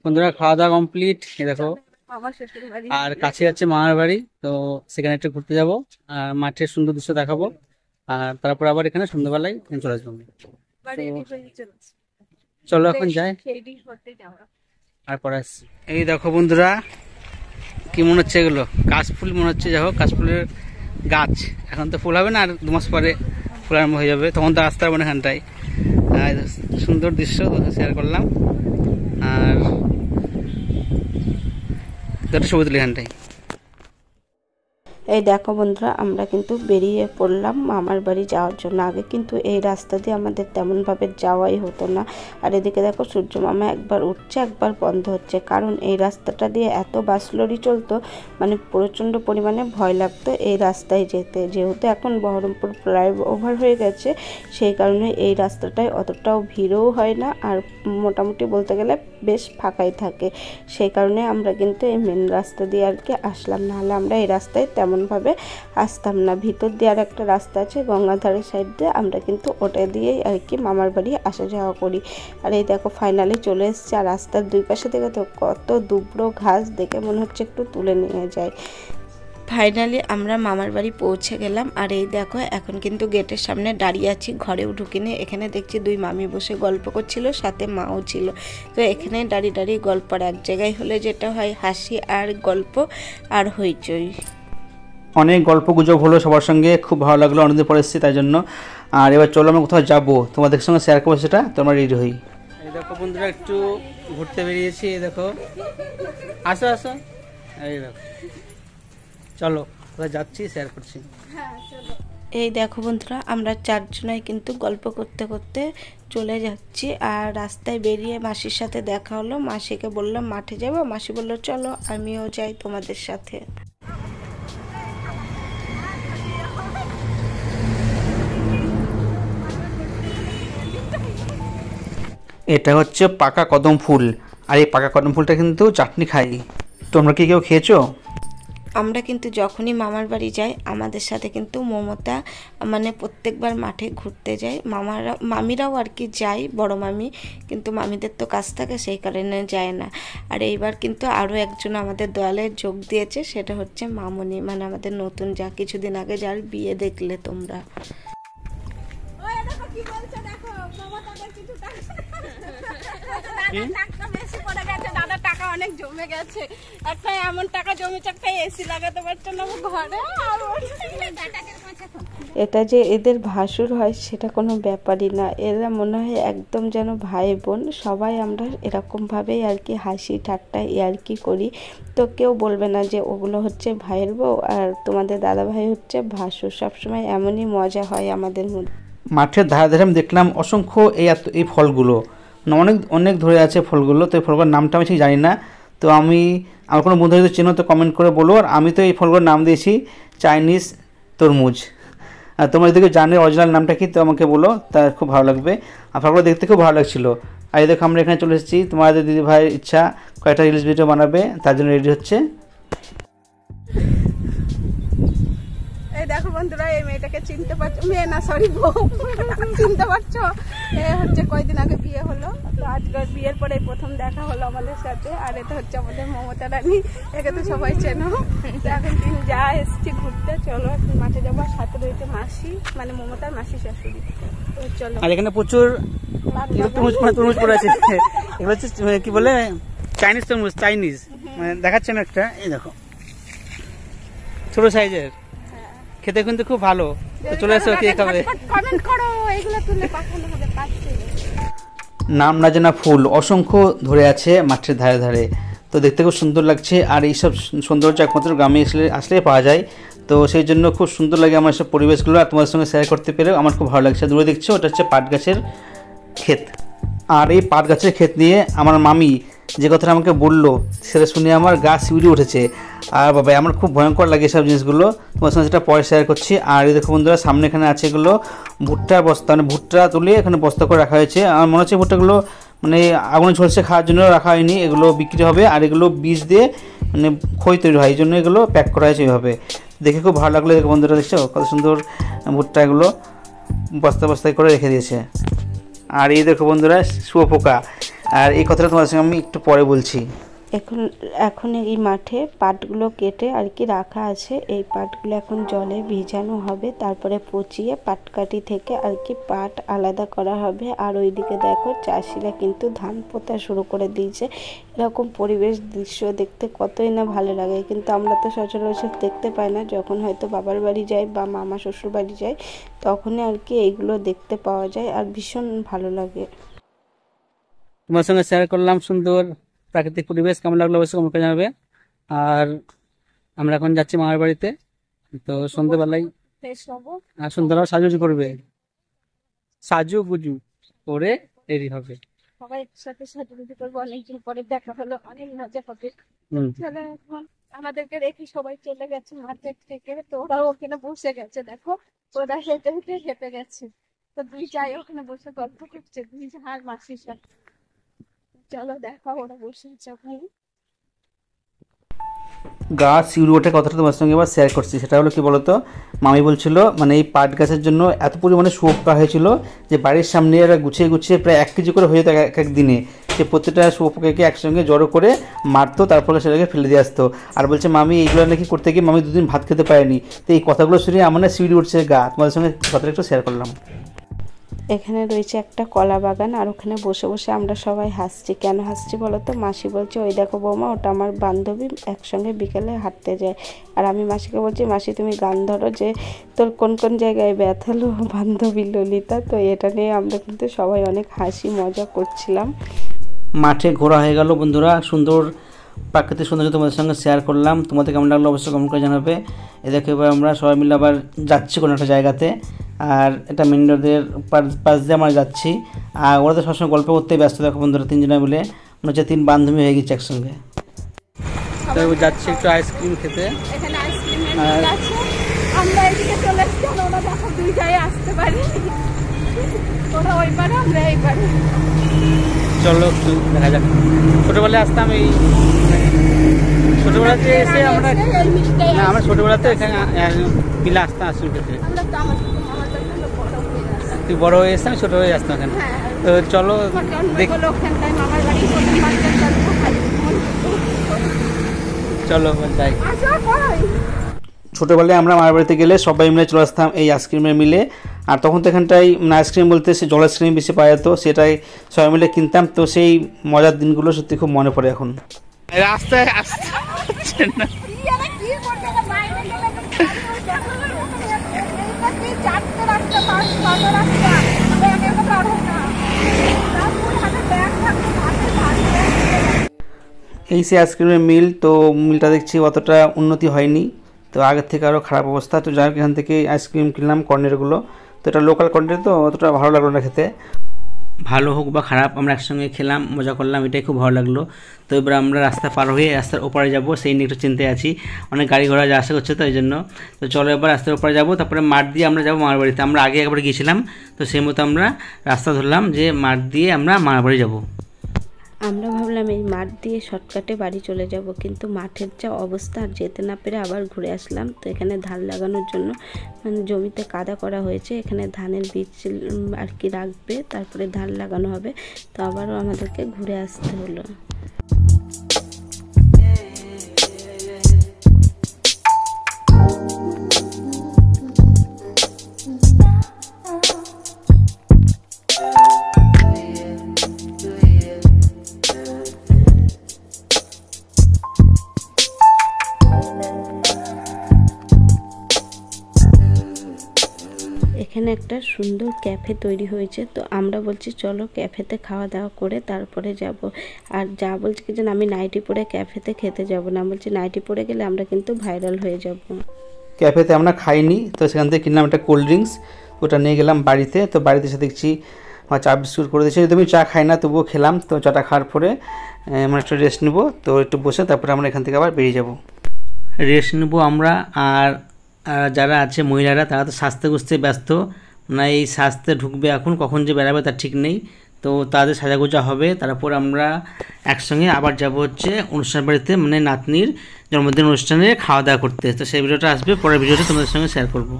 বন্ধুরা খাওয়া দাওয়া কমপ্লিট, এই দেখো। আর কাছে আছে মামার বাড়ি, তো সেখানে একটু ঘুরতে যাব আর মাঠের সুন্দর দৃশ্য দেখাবো। আর তারপর আবার এখানে সন্ধ্যাবেলায় চলে আসবো। চলো এখন যাই আর পরে আসছি। এই দেখো বন্ধুরা, কি মনে হচ্ছে এগুলো? কাশফুল মনে হচ্ছে। যাই হোক, কাশফুলের গাছ। এখন তো ফুল হবে না, আর 2 মাস পরে ফুল আরম্ভ হয়ে যাবে, তখন তো আসতে পারবো না এখানটায়। সুন্দর দৃশ্য শেয়ার করলাম। আর যত ছবি তুলি এখানটায়। এই দেখো বন্ধুরা, আমরা কিন্তু বেরিয়ে পড়লাম মামার বাড়ি যাওয়ার জন্য। আগে কিন্তু এই রাস্তা দিয়ে আমাদের তেমনভাবে যাওয়াই হতো না। আর এদিকে দেখো, সূর্য মামা একবার উঠছে একবার বন্ধ হচ্ছে, কারণ এই রাস্তাটা দিয়ে এত বাস লরি চলতো, মানে প্রচণ্ড পরিমাণে ভয় লাগতো এই রাস্তায় যেতে। যেহেতু এখন বহরমপুর ফ্লাইওভার হয়ে গেছে, সেই কারণে এই রাস্তাটায় অতটাও ভিড়ও হয় না, আর মোটামুটি বলতে গেলে বেশ ফাঁকাই থাকে। সেই কারণে আমরা কিন্তু এই মেন রাস্তা দিয়ে আর কি আসলাম, নাহলে আমরা এই রাস্তায় তেমনভাবে আসতাম না। ভিতর দিয়ে আর একটা রাস্তা আছে গঙ্গাধারের সাইড দিয়ে, আমরা কিন্তু ওটা দিয়েই আর কি মামার বাড়ি আসা যাওয়া করি। আর এই দেখো ফাইনালি চলে এসেছে। আর রাস্তার দুই পাশে থেকে তো কত দুবড়ো ঘাস, দেখে মনে হচ্ছে একটু তুলে নিয়ে যায়। ফাইনালি আমরা মামার বাড়ি পৌঁছে গেলাম। আর এই দেখো, এখন কিন্তু গেটের সামনে দাঁড়িয়ে আছি, ঘরেও ঢুকিনি। এখানে দেখছি 2 মামি বসে গল্প করছিল, সাথে মাও ছিল। তো এখানে দাঁড়িয়ে দাঁড়িয়ে গল্প, আর এক জায়গায় হলে যেটা হয় হাসি আর গল্প আর হইচই। অনেক গল্প গুজব হলো সবার সঙ্গে, খুব ভালো লাগলো, অনেকদিন পরে এসেছি তাই জন্য। আর এবার চলো আমরা কোথাও যাবো, তোমাদের সঙ্গে শেয়ার করবো সেটা, তোমরা রেডি হই। এই দেখো বন্ধুরা, একটু ঘুরতে বেরিয়েছি। এই দেখো, আসো আসো। এই দেখো, চলো কোথায় যাচ্ছি শেয়ার করছি। এই দেখো বন্ধুরা, আমরা 4 জনাই কিন্তু গল্প করতে করতে চলে যাচ্ছি। আর রাস্তায় বেরিয়ে মাসির সাথে দেখা হলো। মাসিকে বললাম মাঠে যাবো, মাসি বললো চলো আমিও যাই তোমাদের সাথে। এটা হচ্ছে পাকা কদম ফুল, আর এই পাকা কদম ফুলটা কিন্তু চাটনি খাই। তোমরা কি কেউ খেয়েছো? আমরা কিন্তু যখনই মামার বাড়ি যাই, আমাদের সাথে কিন্তু মমতা মানে প্রত্যেকবার মাঠে ঘুরতে যায়। মামিরাও আর কি যায়, বড় মামি, কিন্তু মামিদের তো কাজ থাকে, সেই কারণে যায় না। আর এইবার কিন্তু আরও একজন আমাদের দলে যোগ দিয়েছে, সেটা হচ্ছে মামনি, মানে আমাদের নতুন যা, কিছুদিন আগে যার বিয়ে দেখলে তোমরা। দাদার টাকা অনেক জমে গেছে, একটা এমন টাকা জমেছে একটা এসি লাগাতে পারছে না ঘরে। এটা যে এদের ভাসুর হয় সেটা কোনো ব্যাপারই না, এরা মনে হয় একদম যেন ভাই বোন। সবাই আমরা এরকমভাবেই আর কি হাসি ঠাট্টা ইয়ার্কি করি। তো কেউ বলবে না যে ওগুলো হচ্ছে ভাইয়ের বউ আর তোমাদের দাদা ভাই হচ্ছে ভাসুর। সবসময় এমনই মজা হয় আমাদের মধ্যে। মাঠের ধারে ধারে আমি দেখলাম অসংখ্য এই ফলগুলো, মানে অনেক অনেক ধরে আছে ফলগুলো। তো এই ফলগুলোর নামটা আমি ঠিক জানি না। তো আমার কোনো বন্ধু যদি চেনো তো কমেন্ট করে বলো। আর আমি তো এই ফলগুলোর নাম দিয়েছি চাইনিজ তরমুজ। আর তোমরা যদি কেউ জানে অরিজিনাল নামটা কি, তো আমাকে বলো, তা খুব ভালো লাগবে। আর ফলগুলো দেখতে খুব ভালো লাগছিলো। আর এই দেখো, আমরা এখানে চলে এসেছি। তোমাদের দিদি ভাইয়ের ইচ্ছা কয়েকটা রিলস ভিডিও বানাবে, তার জন্য রেডি হচ্ছে। এই দেখো বন্ধুরা, এই মেয়েটাকে চিনতে পারছো? মেয়ে না, সরি বউ। চিনতে পারছো? এ হচ্ছে কয়দিন আগে বিয়ে হলো, তো আজকের বিয়ের পরে প্রথম দেখা হলো আমাদের সাথে। আর এটা হচ্ছে আমাদের মমতা রানী, একে তো সবাই চেনো। এখন তিনি যা এসছি ঘুরতে, চলো এখন মাঠে যাবো। আর সাথে রয়েছে মাসি, মানে মমতার মাসি শাশুড়ি। তো চলো। আর এখানে প্রচুর তরমুজ পড়ে আছে। এগুলো হচ্ছে কি বলে, চাইনিজ তরমুজ, চাইনিজ মানে দেখাচ্ছে না একটা। এই দেখো, ছোট সাইজের, খেতে কিন্তু খুব ভালো। তো চলে এসো, কে খাবে? কমেন্ট করো, এগুলো তুলে পাঠানো হবে কাছে। নাম না জানা ফুল অসংখ্য ধরে আছে মাঠের ধারে ধারে, তো দেখতে খুব সুন্দর লাগছে। আর এইসব সৌন্দর্য একমাত্র গ্রামে আসলে পাওয়া যায়, তো সেই জন্য খুব সুন্দর লাগে আমার সব পরিবেশগুলো। আর তোমাদের সঙ্গে শেয়ার করতে পেরেও আমার খুব ভালো লাগছে। দূরে দেখছো, ওটা হচ্ছে পাট গাছের ক্ষেত। আর এই পাট গাছের ক্ষেত নিয়ে আমার মামি যে কথাটা আমাকে বললো, সেটা শুনে আমার গা শিউরে উঠেছে। আর বাবা, আমার খুব ভয়ঙ্কর লাগে সব জিনিসগুলো। তোমার সঙ্গে সেটা পরে শেয়ার করছি। আর এই দেখো বন্ধুরা, সামনে এখানে আছে এগুলো ভুট্টার বস্তা, মানে ভুট্টা তুলে এখানে বস্তা করে রাখা হয়েছে। আমার মনে হচ্ছে ভুট্টাগুলো মানে আগুনে ঝলসে খাওয়ার জন্য রাখা হয়নি, এগুলো বিক্রি হবে। আর এগুলো বীজ দিয়ে মানে খই তৈরি হয়, এই জন্য এগুলো প্যাক করা হয়েছে এইভাবে। দেখে খুব ভালো লাগলো। দেখো বন্ধুরা, দেখছো কত সুন্দর ভুট্টা, এগুলো বস্তা বস্তায় করে রেখে দিয়েছে। আর এই দেখো বন্ধুরা, শুয়োপোকা। আর এই কথাটা তোমাদের সঙ্গে আমি একটু পরে বলছি। এখন এই মাঠে পাটগুলো কেটে আর কি রাখা আছে, এই পাটগুলো এখন জলে ভিজানো হবে, তারপরে পচিয়ে পাটকাঠি থেকে আর কি পাট আলাদা করা হবে। আর ওইদিকে দেখো চাষিরা কিন্তু ধান পোতা শুরু করে দিয়েছে। এরকম পরিবেশ দৃশ্য দেখতে কতই না ভালো লাগে, কিন্তু আমরা তো সচরাচর দেখতে পাই না। যখন হয়তো বাবার বাড়ি যাই বা মামা শ্বশুর বাড়ি যাই তখনই আর কি এইগুলো দেখতে পাওয়া যায়, আর ভীষণ ভালো লাগে। তোমার সঙ্গে শেয়ার করলাম সুন্দর প্রাকৃতিক পরিবেশ, কেমন লাগলো অবশ্যই কমেন্ট করে জানাবে। আর আমরা এখন যাচ্ছি মামার বাড়িতে, তো সন্ধ্যেবেলায় আর সন্ধ্যাবেলা সাজুগুজু করবে, সাজুগুজু করে রেডি হবে, সবাই একসাথে সাজুগুজু করবো, অনেকদিন পরে দেখা হলো, অনেক মজা হবে। চলে এখন আমাদেরকে রেখে সবাই চলে গেছে মার্কেট থেকে, তো ওরাও ওখানে বসে গেছে, দেখো ওরা হেঁটে হেঁটে হেঁটে গেছে, তো দুই যাই ওখানে বসে গল্প করছে, দুই আর মাসির সাথে। চলো দেখা, ওরা বসে আছে ওখানে। গাছ শিউরে ওঠে কথাটা তোমার সঙ্গে এবার শেয়ার করছি। সেটা হলো কি বলতো, মামি বলছিল মানে এই পাট গাছের জন্য এত পরিমাণে শুয়োপোকা হয়েছিল যে বাড়ির সামনে এরা গুছিয়ে গুছিয়ে প্রায় 1 কেজি করে হয়ে যেত এক এক দিনে। সে প্রত্যেকটা শুয়োপোকাকে একসঙ্গে জড়ো করে মারতো, তারপরে সেটাকে ফেলে দিয়ে আসতো। আর বলছে মামি এইগুলো নাকি করতে গিয়ে মামি 2 দিন ভাত খেতে পারেনি। তো এই কথাগুলো শুনে আমার না শিউরে উঠছে গা, তোমাদের সঙ্গে কথাটা একটু শেয়ার করলাম। এখানে রয়েছে একটা কলা বাগান, আর ওখানে বসে বসে আমরা সবাই হাসছি। কেন হাসছি বলো তো? মাসি বলছে ওই দেখো বৌমা, ওটা আমার বান্ধবী, একসঙ্গে বিকেলে হাঁটতে যায়। আর আমি মাসিকে বলছি মাসি তুমি গান ধরো যে তোর কোন কোন জায়গায় ব্যথালো বান্ধবী ললিতা। তো এটা নিয়ে আমরা কিন্তু সবাই অনেক হাসি মজা করছিলাম। মাঠে ঘোরা হয়ে গেল বন্ধুরা, সুন্দর প্রাকৃতিক সৌন্দর্য তোমাদের সঙ্গে শেয়ার করলাম। তোমাদের কেমন লাগলো অবশ্যই কমেন্ট করে জানাবে। এদেরকে এবার আমরা সবাই মিলে আবার যাচ্ছি কোনো একটা জায়গাতে, আর এটা মেন রোডের পাশ দিয়ে আমরা যাচ্ছি। আর ওরা তো সবসময় গল্প করতেই ব্যস্ত, দেখো বন্ধুরা 3 জনে মিলে মনে হচ্ছে 3 বান্ধবী হয়ে গেছে একসঙ্গে। তো যাচ্ছি একটু আইসক্রিম খেতে। এখানে আইসক্রিমের মিল আছে, আমরা এদিকে চলে এসেছি, ওরা দেখো দুই জায়গায় আসতে পারি, ওরা ওই পারে আমরা এই পারে। চলো একটু দেখা যাক। ছোটোবেলায় আসতাম, এই ছোটোবেলাতে এসে আমরা না আমরা ছোটোবেলাতে এখানে মিলে আসতাম আইসক্রিম খেতে। তুই বড় হয়ে এসে আমি ছোটো হয়ে আসতাম এখানে। তো চলো চলো যাই। ছোটোবেলায় আমরা মামার বাড়িতে গেলে সবাই মিলে চলে আসতাম এই আইসক্রিমের মিলে। আর তখন তো এখানটায় আইসক্রিম বলতে সে জল আইসক্রিম বেশি পাওয়া যেত, সেটাই সবাই মিলে কিনতাম। তো সেই মজার দিনগুলো সত্যি খুব মনে পড়ে এখন। রাস্তায় আসতে না এই সে আইসক্রিমের মিল। তো মিলটা দেখছি অতটা উন্নতি হয়নি, তো আগের থেকে আরও খারাপ অবস্থা। তো যাই হোক এখান থেকে আইসক্রিম কিনলাম কর্নেরগুলো। তো এটা লোকাল কর্নের, তো অতটা ভালো লাগলো না খেতে। ভালো হোক বা খারাপ আমরা একসঙ্গে খেলাম, মজা করলাম, এটাই খুব ভালো লাগলো। তো এবার আমরা রাস্তা পার হয়ে রাস্তার ওপারে যাব, সেই নিয়ে একটু চিন্তায় আছি। অনেক গাড়ি ঘোড়া যা আসা করছে, তো এই জন্য। তো চলো এবার রাস্তার ওপারে যাবো, তারপরে মাঠ দিয়ে আমরা যাবো মামার বাড়িতে। আমরা আগে একবার গিয়েছিলাম, তো সেই মতো আমরা রাস্তা ধরলাম যে মাঠ দিয়ে আমরা মামার বাড়ি যাবো। আমরা ভাবলাম এই মাঠ দিয়ে শর্টকাটে বাড়ি চলে যাব, কিন্তু মাঠের যা অবস্থা আর যেতে না পেরে আবার ঘুরে আসলাম। তো এখানে ধান লাগানোর জন্য জমিতে কাদা করা হয়েছে, এখানে ধানের বীজ আর কি রাখবে, তারপরে ধান লাগানো হবে। তো আবারও আমাদেরকে ঘুরে আসতে হলো। এখানে একটা সুন্দর ক্যাফে তৈরি হয়েছে, তো আমরা বলছি চলো ক্যাফেতে খাওয়া দাওয়া করে তারপরে যাব। আর যা বলছি কি যেন আমি নাইটি পরে ক্যাফেতে খেতে যাব না, বলছি নাইটি পরে গেলে আমরা কিন্তু ভাইরাল হয়ে যাব। ক্যাফেতে আমরা খাইনি, তো সেখান থেকে কিনলাম একটা কোল্ড ড্রিঙ্কস, ওটা নিয়ে গেলাম বাড়িতে। তো বাড়িতে এসে দেখছি আমার চা বিস্কুট করে দিয়েছি, যদি আমি চা খাই না তবুও খেলাম। তো চাটা খাওয়ার পরে আমরা একটু রেস্ট নেবো, তো একটু বসে তারপরে আমরা এখান থেকে আবার বেরিয়ে যাব। রেস্ট নেবো আমরা। আর যারা আছে মহিলারা তারা তো সাজতে গুজতে ব্যস্ত, না এই সাজতে ঢুকবে এখন, কখন যে বেরাবে তার ঠিক নেই। তো তাদের সাজাগোজা হবে, তারপর আমরা একসঙ্গে আবার যাব হচ্ছে অনুষ্ঠান বাড়িতে, মানে নাতনির জন্মদিন অনুষ্ঠানে খাওয়া দাওয়া করতে। তো সেই ভিডিওটা আসবে, পরের ভিডিওটা তোমাদের সঙ্গে শেয়ার করব।